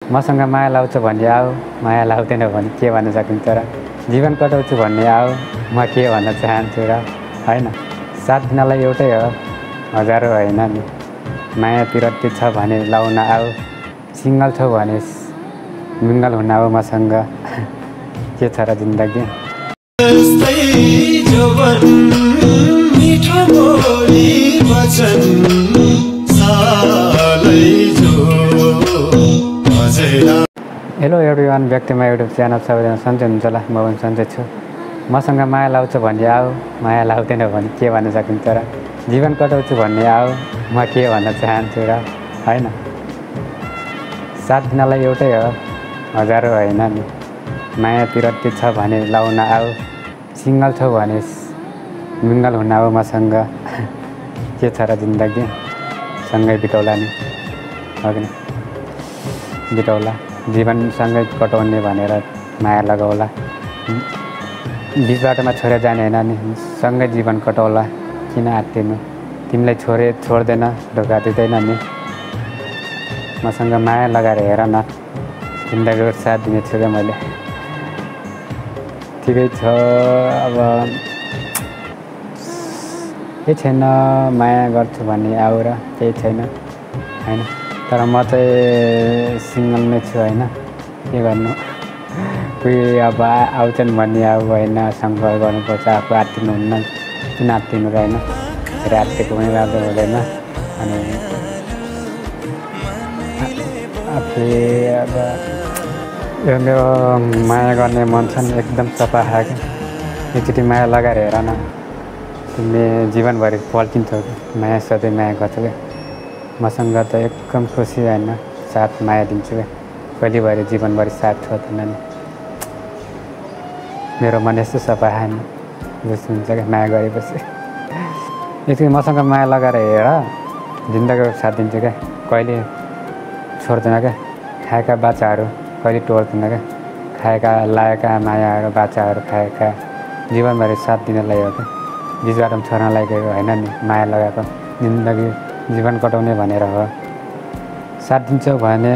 मसँग माया लाउँछु भन्ने आऊ, माया लाउँदैन भने के भन्न सकिन्छ र। जीवन कटाउँछु भन्ने आऊ, म के भन्न चाहन्छु र, होइन। साथ दिनलाई एउटै हो, हजारौँ होइन नि। माया पिरती छ भने लाउन आऊ, सिङ्गल छौ भने मिङ्गल हुन आऊ मसँग, के छ र जिन्दगी। हेलो एभ्रिवान, व्यक्तिमा युट्युब च्यानल सबैजना सन्चै हुनुहुन्छ होला। म पनि सन्चै छु। मसँग माया लाउँछु भन्ने आऊ, माया लाउँदैन भने के भन्न सकिन्छ र। जीवन कटाउँछु भन्ने आऊ, म के भन्न चाहन्छु र, होइन। साथ दिनलाई एउटै हो, हजारौँ होइन नि। माया पिरती छ भने लाउन आऊ, सिङ्गल छौ भने मिङ्गल हुन आऊ मसँग, के छ र जिन्दगी। सँगै बिताउला नि, हो कि बिताउला, जीवन सँगै कटाउने भनेर माया लगाउला। बिच बाटोमा छोडेर जाने होइन नि, सँगै जीवन कटाउला। किन आत्तिनु, तिमीलाई छोड्दैन, धोका दिँदैन नि। मसँग माया लगाएर हेर न, जिन्दगीको साथ दिनेछु क्या मैले। ठिकै छ, अब केही छैन, माया गर्छु भन्ने आऊ र केही छैन, होइन। तर म चाहिँ सिङ्गल नै छु, होइन। के गर्नु, कोही अब आउँछन् भन्ने आऊ, होइन। सम्पर्क गर्नुपर्छ, आफू आत्तिनु हुन्न, किन आत्तिनु र, होइन। फेरि आत्तिएको पनि राम्रो हुँदैन। अनि आफूले अब यो मेरो माया गर्ने मन छ नि, एकदम सफा खाएको। एकचोटि माया लगाएर हेर न, तिमीले जीवनभरि पल्टिन्छौ कि माया, सधैँ माया गर्छौ क्या। मसँग त एकदम खुसी, होइन। साथ माया दिन्छु क्या, कहिलेभरि जीवनभरि साथ छोड्दैन नि। मेरो मन यस्तो सफा खाने जस्तो हुन्छ क्या माया गरेपछि। एकचोटि मसँग माया लगाएर हेर, जिन्दगीको साथ दिन्छु क्या, कहिले छोड्दैन क्या। खाएका बाचाहरू कहिले टोल्दैन क्या, खाएका लाएका मायाहरू बाचाहरू खाएका जीवनभरि साथ दिनलाई हो क्या। बिच बाटोमा छोड्नलाई गएको होइन नि, माया लगाएको। जिन्दगी जीवन कटाउने भनेर हो। साथ दिन्छौ भने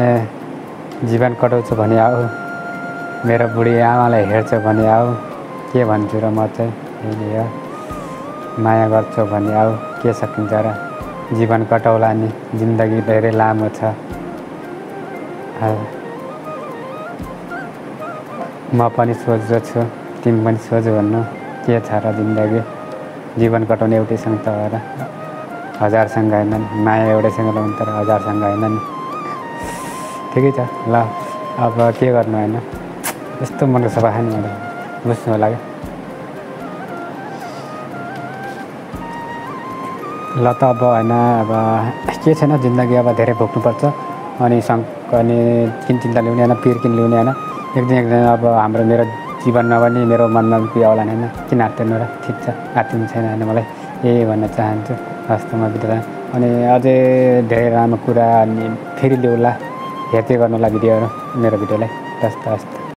जीवन कटाउँछु भने आऊ, मेरो बुढी आमालाई हेर्छौ भने आऊ, के भन्छु र म चाहिँ यही हो। माया गर्छौ भने आऊ, के सकिन्छ र, जीवन कटाउला नि, जिन्दगी धेरै लामो छ। म पनि सोच्दछु, तिमी पनि सोच भन्नु, के छ र जिन्दगी। जीवन कटाउने एउटैसँग त हो र, हजारसँग होइन नि। माया एउटैसँग लाउनु तर हजारसँग होइन नि। ठिकै छ ल, अब के गर्नु, होइन। यस्तो मनको सफा खाने मलाई बुझ्नु होला क्या। ल त अब होइन, अब के छैन, जिन्दगी अब धेरै भोग्नुपर्छ। अनि किन चिन्ता ल्याउने, होइन। पिर किन ल्याउने, होइन। एक दिन अब मेरो जीवनमा पनि मेरो मनमा पनि पिर आउला होइन। किन आत्तिनु र, ठिक छ, आत्तिनु छैन, होइन। मलाई यही भन्न चाहन्छु वास्तवमा बितेर। अनि अझै धेरै राम्रो कुरा अनि फेरि ल्याउला, हेर्दै गर्नुलाई भिडियोहरू, मेरो भिडियोलाई। हस् त, हस् त।